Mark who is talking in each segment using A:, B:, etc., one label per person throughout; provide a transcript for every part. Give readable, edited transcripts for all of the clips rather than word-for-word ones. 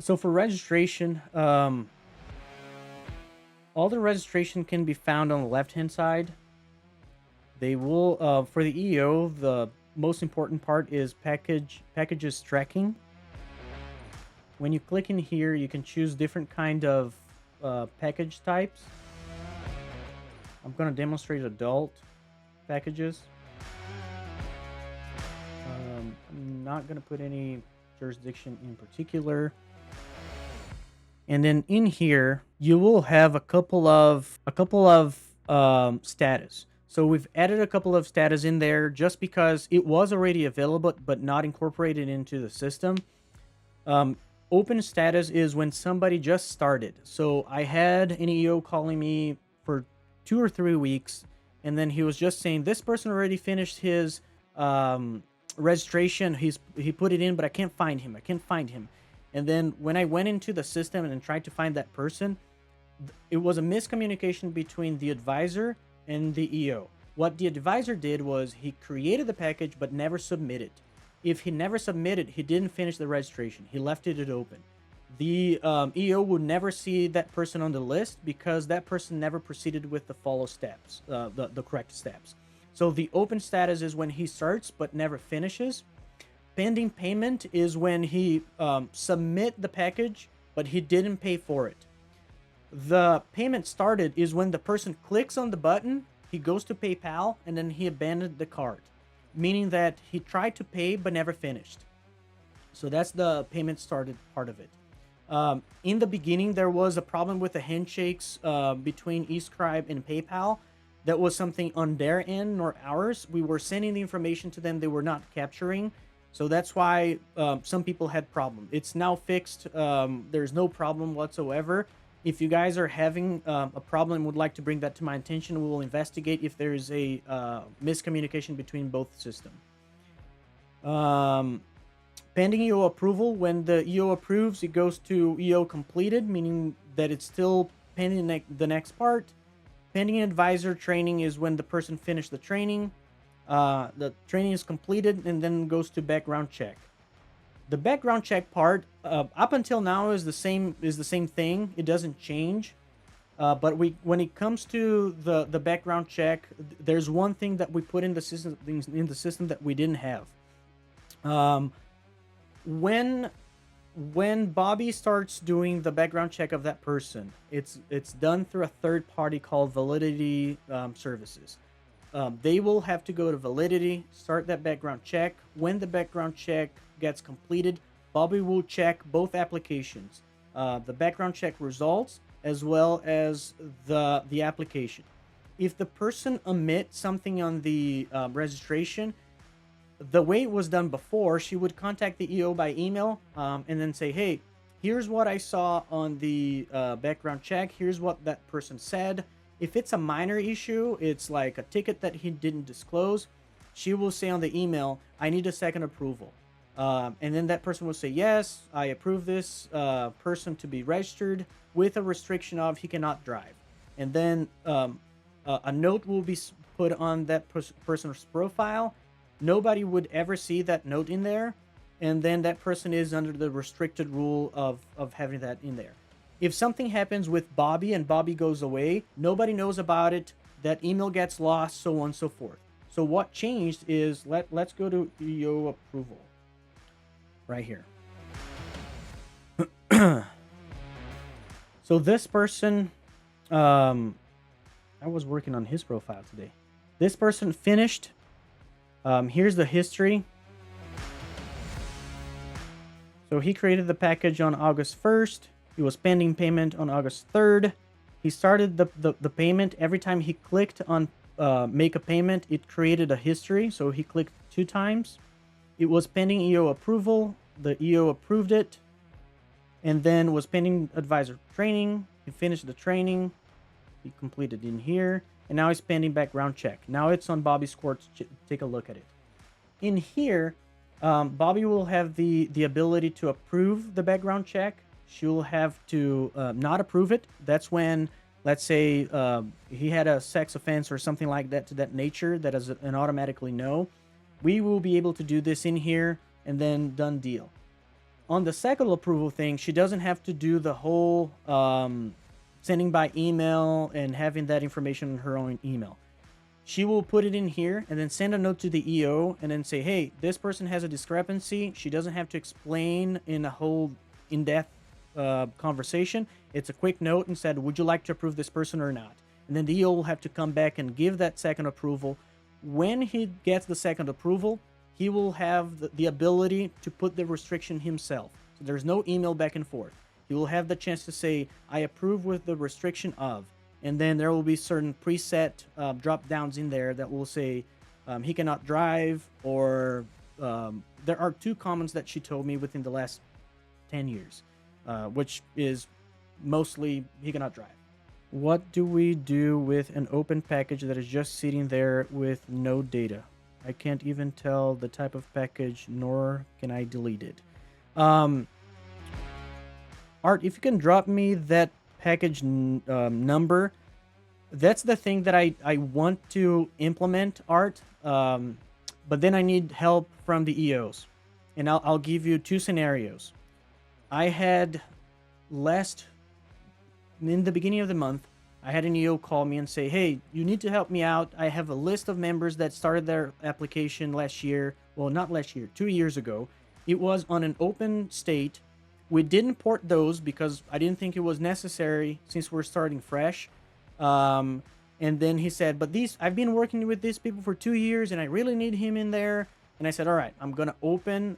A: So for registration, all the registration can be found on the left-hand side. They will, for the EO, the most important part is packages tracking. When you click in here, you can choose different kind of package types. I'm going to demonstrate adult packages. I'm not going to put any jurisdiction in particular. And then in here, you will have a couple of status. So we've added a couple of status in there just because it was already available, but not incorporated into the system. Open status is when somebody just started. So I had an EO calling me for 2 or 3 weeks, and then he was just saying, this person already finished his registration. He put it in, but I can't find him. And then when I went into the system and tried to find that person, it was a miscommunication between the advisor and the EO. What the advisor did was he created the package but never submitted. If he never submitted, he didn't finish the registration. He left it open. The EO would never see that person on the list because that person never proceeded with the follow steps, the correct steps. So the open status is when he starts but never finishes. Pending payment is when he submit the package, but he didn't pay for it. The payment started is when the person clicks on the button, he goes to PayPal, and then he abandoned the cart, meaning that he tried to pay but never finished. So that's the payment started part of it. In the beginning, there was a problem with the handshakes between eScribe and PayPal. That was something on their end, nor ours. We were sending the information to them, they were not capturing. So that's why some people had problem. It's now fixed. There's no problem whatsoever. If you guys are having a problem and would like to bring that to my attention, we will investigate if there is a miscommunication between both systems. Pending EO approval, when the EO approves, it goes to EO completed, meaning that it's still pending the next part. Pending advisor training is when the person finished the training. The training is completed and then goes to background check. The background check part up until now is the same thing. It doesn't change. But when it comes to the background check, there's one thing that we put in the system that we didn't have. When Bobby starts doing the background check of that person, it's done through a third party called Validity Services. They will have to go to Validity, start that background check. When the background check gets completed, Bobby will check both applications, the background check results as well as the application. If the person omits something on the registration, the way it was done before, she would contact the EO by email and then say, hey, here's what I saw on the background check. Here's what that person said. If it's a minor issue, it's like a ticket that he didn't disclose, she will say on the email, I need a second approval. And then that person will say, yes, I approve this person to be registered with a restriction of he cannot drive. And then a note will be put on that person's profile. Nobody would ever see that note in there. And then that person is under the restricted rule of having that in there. If something happens with Bobby and Bobby goes away, nobody knows about it. That email gets lost, so on and so forth. So what changed is let's go to EO approval right here. So this person, I was working on his profile today. This person finished. Here's the history. So he created the package on August 1st. He was pending payment on August 3rd. He started the payment. Every time he clicked on make a payment, it created a history. So he clicked 2 times. It was pending EO approval. The EO approved it. And then was pending advisor training. He finished the training. He completed in here. And now he's pending background check. Now it's on Bobby's court to take a look at it. In here, Bobby will have the ability to approve the background check. She'll have to not approve it. That's when, let's say, he had a sex offense or something like that to that nature that is an automatically no. We will be able to do this in here and then done deal. On the second approval thing, she doesn't have to do the whole sending by email and having that information in her own email. She will put it in here and then send a note to the EO and then say, hey, this person has a discrepancy. She doesn't have to explain in a whole in-depth conversation. It's a quick note and said, would you like to approve this person or not? And then the EO will have to come back and give that second approval. When he gets the second approval, he will have the ability to put the restriction himself. So there's no email back and forth. He will have the chance to say, I approve with the restriction of, and then there will be certain preset drop downs in there that will say he cannot drive, or there are 2 comments that she told me within the last 10 years, which is mostly he cannot drive. What do we do with an open package that is just sitting there with no data? I can't even tell the type of package, nor can I delete it. Art, if you can drop me that package number, that's the thing that I want to implement, Art, but then I need help from the EOs. And I'll give you 2 scenarios. I had in the beginning of the month, I had an EO call me and say, hey, you need to help me out. I have a list of members that started their application last year. Well, not last year, 2 years ago. It was on an open state. We didn't port those because I didn't think it was necessary since we're starting fresh. And then he said, but I've been working with these people for 2 years and I really need him in there. And I said, all right, I'm going to open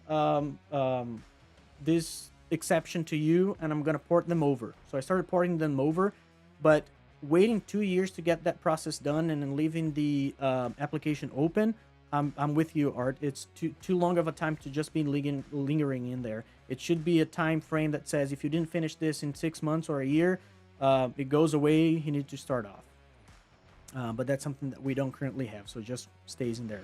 A: this exception to you and I'm going to port them over. So I started porting them over, but waiting 2 years to get that process done and then leaving the application open, I'm with you, Art. It's too long of a time to just be lingering in there. It should be a time frame that says if you didn't finish this in 6 months or a year, it goes away. You need to start off. But that's something that we don't currently have, so it just stays in there.